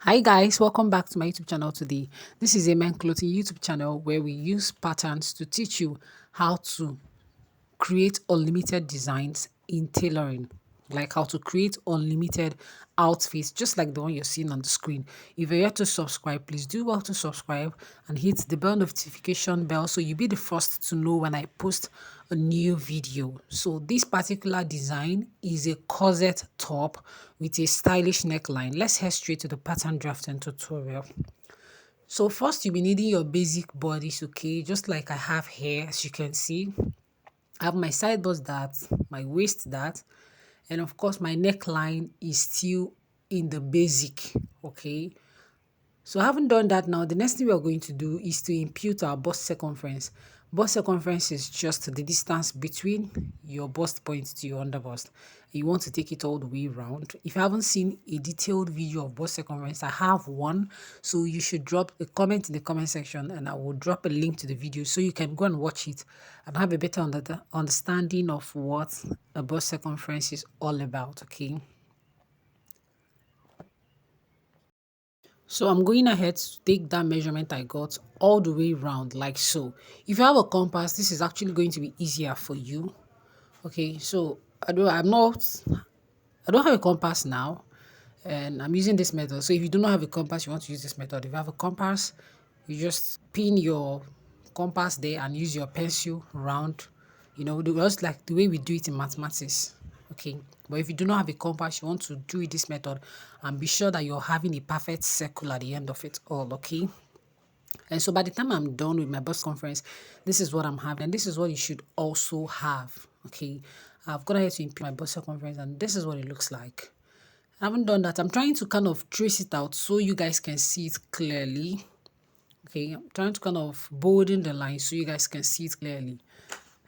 Hi guys, welcome back to my YouTube channel today. This is a men clothing YouTube channel where we use patterns to teach you how to create unlimited designs in tailoring, like how to create unlimited outfits, just like the one you're seeing on the screen. If you're yet to subscribe, please do well to subscribe and hit the bell notification bell so you'll be the first to know when I post a new video. So this particular design is a corset top with a stylish neckline. Let's head straight to the pattern drafting tutorial. So first you'll be needing your basic bodies, okay, just like I have here. As you can see, I have my side bust that, my waist that, and of course my neckline is still in the basic, okay. So having done that now, the next thing we are going to do is to impute our bust circumference. Bust circumference is just the distance between your bust point to your underbust. You want to take it all the way around. If you haven't seen a detailed video of bust circumference, I have one. So you should drop a comment in the comment section and I will drop a link to the video so you can go and watch it and have a better understanding of what a bust circumference is all about, okay? So I'm going ahead to take that measurement I got all the way around like so. If you have a compass, this is actually going to be easier for you. Okay, so I don't have a compass now and I'm using this method. So if you do not have a compass, you want to use this method. If you have a compass, you just pin your compass there and use your pencil round, just like the way we do it in mathematics. Okay, but if you do not have a compass, you want to do it this method and be sure that you're having a perfect circle at the end of it all. Okay, and so by the time I'm done with my bust conference, this is what I'm having, and this is what you should also have. Okay, I've got ahead to impute my bust circumference, and this is what it looks like. I haven't done that. I'm trying to kind of trace it out so you guys can see it clearly. Okay, I'm trying to kind of bolden the line so you guys can see it clearly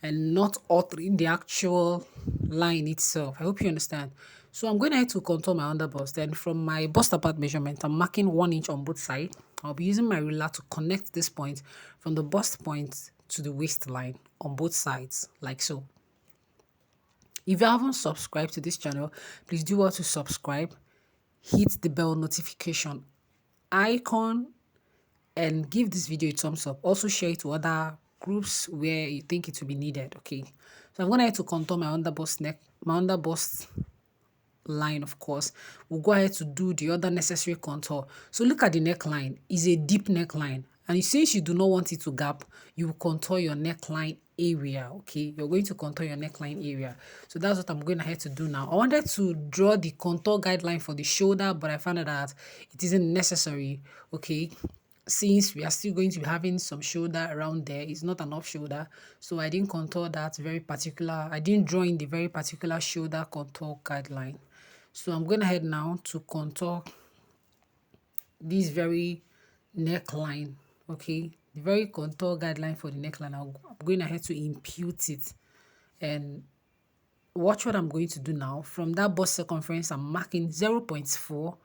and not altering the actual line itself. I hope you understand. So I'm going ahead to contour my underbust. Then from my bust apart measurement, I'm marking 1 inch on both sides. I'll be using my ruler to connect this point from the bust point to the waistline on both sides, like so. If you haven't subscribed to this channel, please do well to subscribe, hit the bell notification icon, and give this video a thumbs up. Also share it to other groups where you think it will be needed. Okay, so I'm gonna have to contour my underbust line. Of course, we'll go ahead to do the other necessary contour. So look at the neckline. It's a deep neckline, and since you do not want it to gap, you will contour your neckline area. Okay, you're going to contour your neckline area. So that's what I'm going ahead to do now. I wanted to draw the contour guideline for the shoulder, but I found out that it isn't necessary. Okay, since we are still going to be having some shoulder around there, it's not an off shoulder, so I didn't contour that very particular, I didn't draw in the very particular shoulder contour guideline. So I'm going ahead now to contour this very neckline. Okay, the very contour guideline for the neckline, I'm going ahead to impute it. And watch what I'm going to do now. From that bust circumference, I'm marking 0.4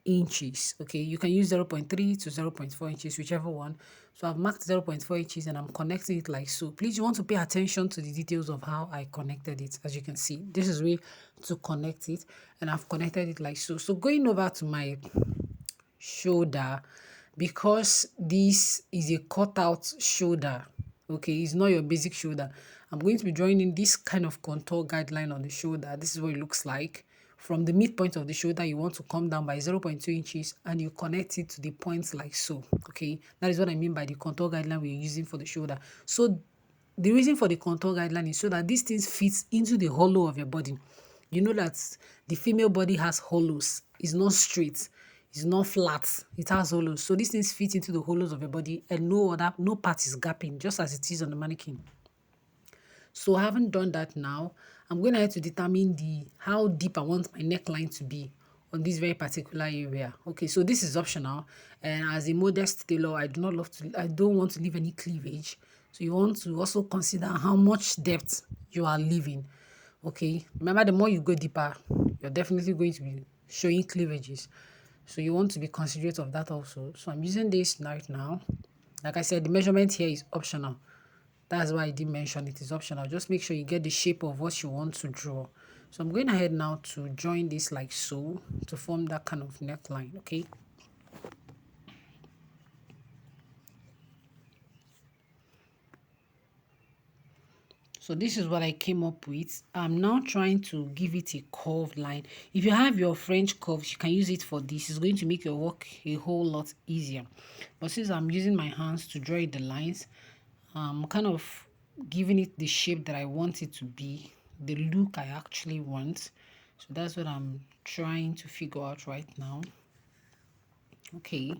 inches. Okay, you can use 0.3 to 0.4 inches, whichever one. So I've marked 0.4 inches and I'm connecting it like so. Please, you want to pay attention to the details of how I connected it. As you can see, this is way to connect it, and I've connected it like so. So going over to my shoulder, because this is a cutout shoulder, okay, it's not your basic shoulder, I'm going to be drawing in this kind of contour guideline on the shoulder. This is what it looks like. From the midpoint of the shoulder, you want to come down by 0.2 inches and you connect it to the points like so. Okay, that is what I mean by the contour guideline we're using for the shoulder. So the reason for the contour guideline is so that these things fits into the hollow of your body. You know that the female body has hollows. It's not straight. It's not flat. It has hollows. So these things fit into the hollows of your body, and no part is gapping, just as it is on the mannequin. So having done that now, I'm going to have to determine how deep I want my neckline to be on this very particular area. Okay, so this is optional, and as a modest tailor, I don't want to leave any cleavage. So you want to also consider how much depth you are leaving. Okay, remember, the more you go deeper, you're definitely going to be showing cleavages. So you want to be considerate of that also. So I'm using this right now. Like I said, the measurement here is optional. That's why I didn't mention it is optional. Just make sure you get the shape of what you want to draw. So I'm going ahead now to join this like so to form that kind of neckline. Okay. So this is what I came up with. I'm now trying to give it a curved line. If you have your French curves, you can use it for this. It's going to make your work a whole lot easier. But since I'm using my hands to draw the lines, I'm kind of giving it the shape that I want it to be, the look I actually want. So that's what I'm trying to figure out right now. Okay.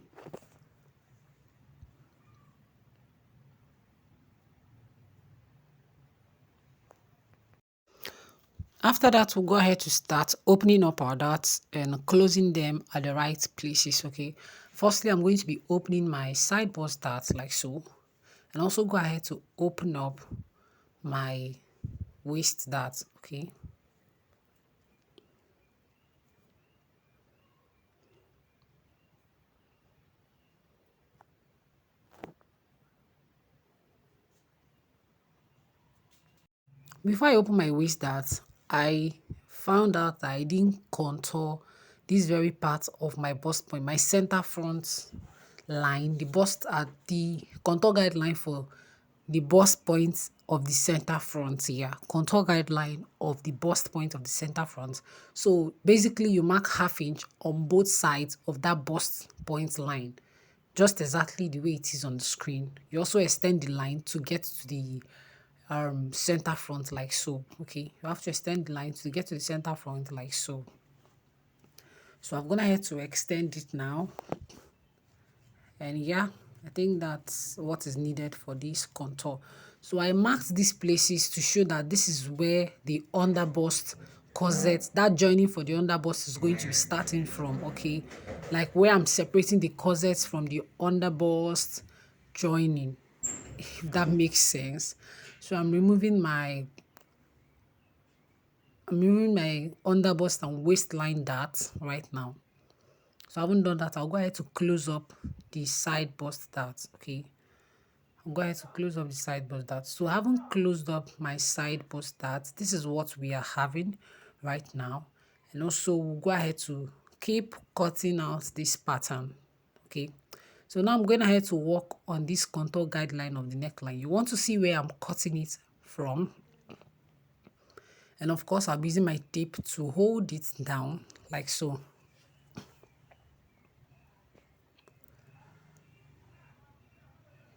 After that, we'll go ahead to start opening up our dots and closing them at the right places, okay? Firstly, I'm going to be opening my side bust dots like so, and also go ahead to open up my waist dots, okay? Before I open my waist dart, I found out that I didn't contour this very part of my bust point, my center front line, the bust at the contour guideline for the bust point of the center front here, contour guideline of the bust point of the center front. So basically you mark half inch on both sides of that bust point line, just exactly the way it is on the screen. You also extend the line to get to the center front like so. Okay, you have to extend the line to get to the center front like so. So I'm gonna have to extend it now, and yeah, I think that's what is needed for this contour. So I marked these places to show that this is where the underbust corset, that joining for the underbust is going to be starting from. Okay, like where I'm separating the corsets from the underbust joining, if that makes sense. So I'm removing my underbust and waistline dart right now. So I haven't done that. I'll go ahead to close up the side bust dart. Okay. I'll go ahead to close up the side bust dart. So I haven't closed up my side bust dart. This is what we are having right now. And also we'll go ahead to keep cutting out this pattern. Okay. So now I'm going ahead to work on this contour guideline of the neckline. You want to see where I'm cutting it from. And of course, I'll be using my tape to hold it down like so.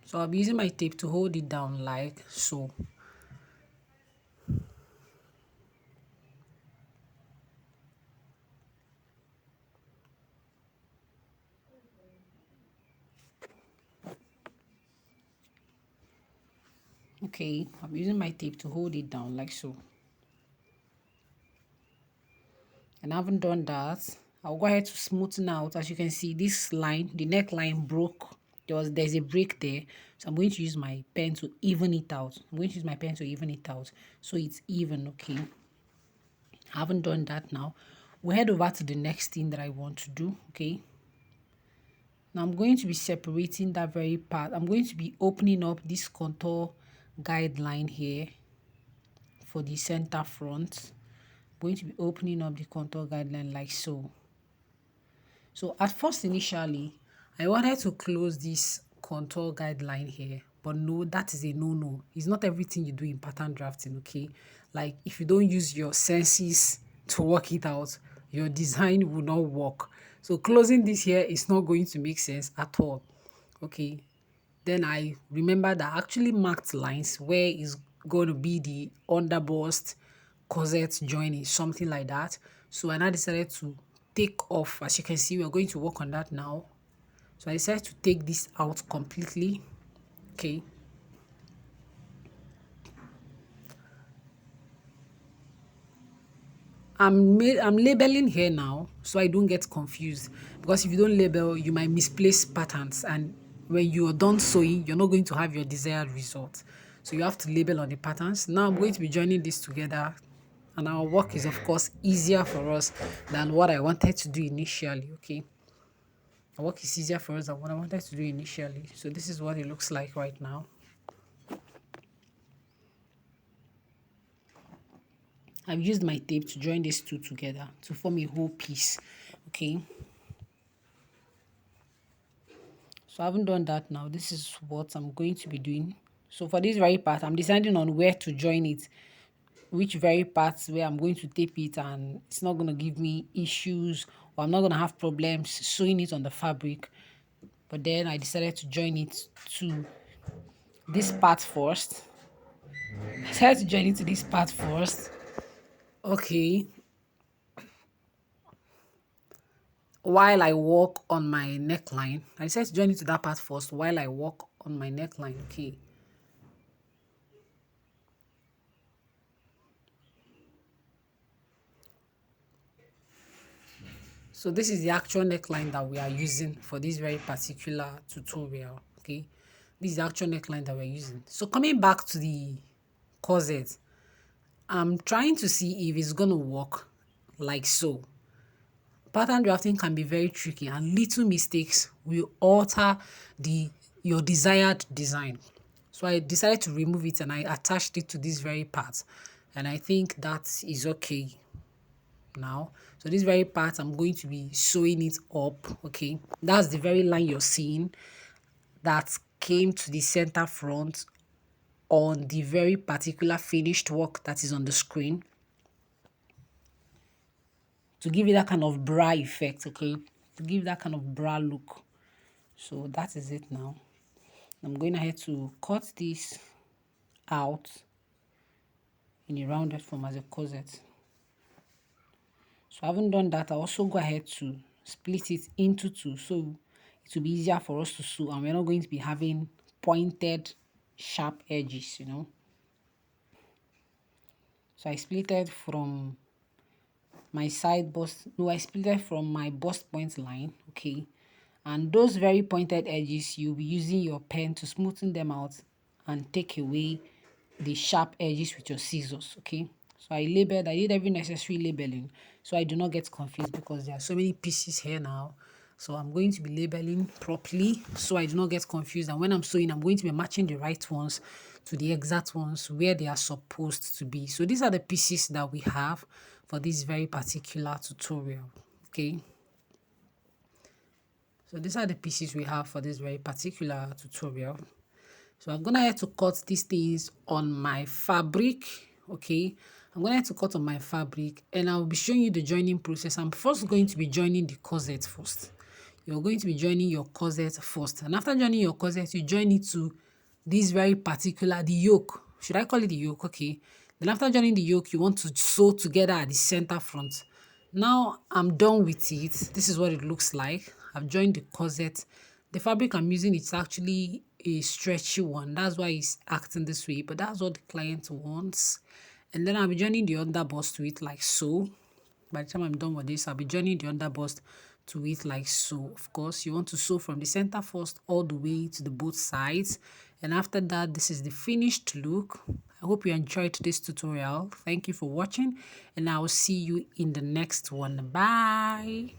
So I'll be using my tape to hold it down like so. Okay, I'm using my tape to hold it down like so. And I haven't done that. I'll go ahead to smoothen out. As you can see, this line, the neckline broke. There's a break there. So I'm going to use my pen to even it out. I'm going to use my pen to even it out. So it's even, okay. I haven't done that now. We'll head over to the next thing that I want to do, okay. Now I'm going to be separating that very part. I'm going to be opening up this contour guideline here for the center front. I'm going to be opening up the contour guideline like so. So at first initially, I wanted to close this contour guideline here, but no, that is a no-no. It's not everything you do in pattern drafting, okay? Like if you don't use your senses to work it out, your design will not work. So closing this here is not going to make sense at all, okay? Then I remember that I actually marked lines where is going to be the underbust corset joining, something like that. So I now decided to take off. As you can see, we're going to work on that now. So I decided to take this out completely. Okay. I'm labeling here now so I don't get confused, because if you don't label you might misplace patterns, and when you're done sewing you're not going to have your desired result. So you have to label on the patterns. Now I'm going to be joining this together, and our work is of course easier for us than what I wanted to do initially. Okay, our work is easier for us than what I wanted to do initially. So this is what it looks like right now. I've used my tape to join these two together to form a whole piece. Okay, so I haven't done that now. This is what I'm going to be doing. So for this very part, I'm deciding on where to join it, which very parts where I'm going to tape it, and it's not going to give me issues, or I'm not going to have problems sewing it on the fabric. But then I decided to join it to this part first. I decided to join it to this part first. Okay. While I work on my neckline, I decided to join it to that part first while I work on my neckline. Okay. So this is the actual neckline that we are using for this very particular tutorial. Okay. This is the actual neckline that we're using. So coming back to the corset, I'm trying to see if it's going to work like so. Pattern drafting can be very tricky, and little mistakes will alter the your desired design. So I decided to remove it and I attached it to this very part. And I think that is okay now. So this very part, I'm going to be sewing it up. Okay. That's the very line you're seeing that came to the center front on the very particular finished work that is on the screen, to give it that kind of bra effect. Okay. To give that kind of bra look. So that is it now. I'm going ahead to cut this out in a rounded form as a corset. So I haven't done that. I also go ahead to split it into two, so it will be easier for us to sew, and we're not going to be having pointed sharp edges, you know. So I split it from my side bust, no, I split it from my bust point line. Okay. And those very pointed edges, you'll be using your pen to smoothen them out and take away the sharp edges with your scissors. Okay. So I did every necessary labeling so I do not get confused, because there are so many pieces here now. So I'm going to be labeling properly so I do not get confused. And when I'm sewing, I'm going to be matching the right ones to the exact ones where they are supposed to be. So these are the pieces that we have for this very particular tutorial. Okay. So these are the pieces we have for this very particular tutorial. So I'm gonna have to cut these things on my fabric. Okay. I'm gonna have to cut on my fabric, and I'll be showing you the joining process. I'm first going to be joining the corset first. You're going to be joining your corset first. And after joining your corset, you join it to this very particular, the yoke. Should I call it the yoke? Okay. Then after joining the yoke, you want to sew together at the center front. Now I'm done with it. This is what it looks like. I've joined the corset. The fabric I'm using is actually a stretchy one. That's why it's acting this way, but that's what the client wants. And then I'll be joining the underbust to it like so. By the time I'm done with this, I'll be joining the underbust to it like so. Of course, you want to sew from the center first all the way to the both sides. And after that, this is the finished look. I hope you enjoyed this tutorial. Thank you for watching, and I will see you in the next one. Bye.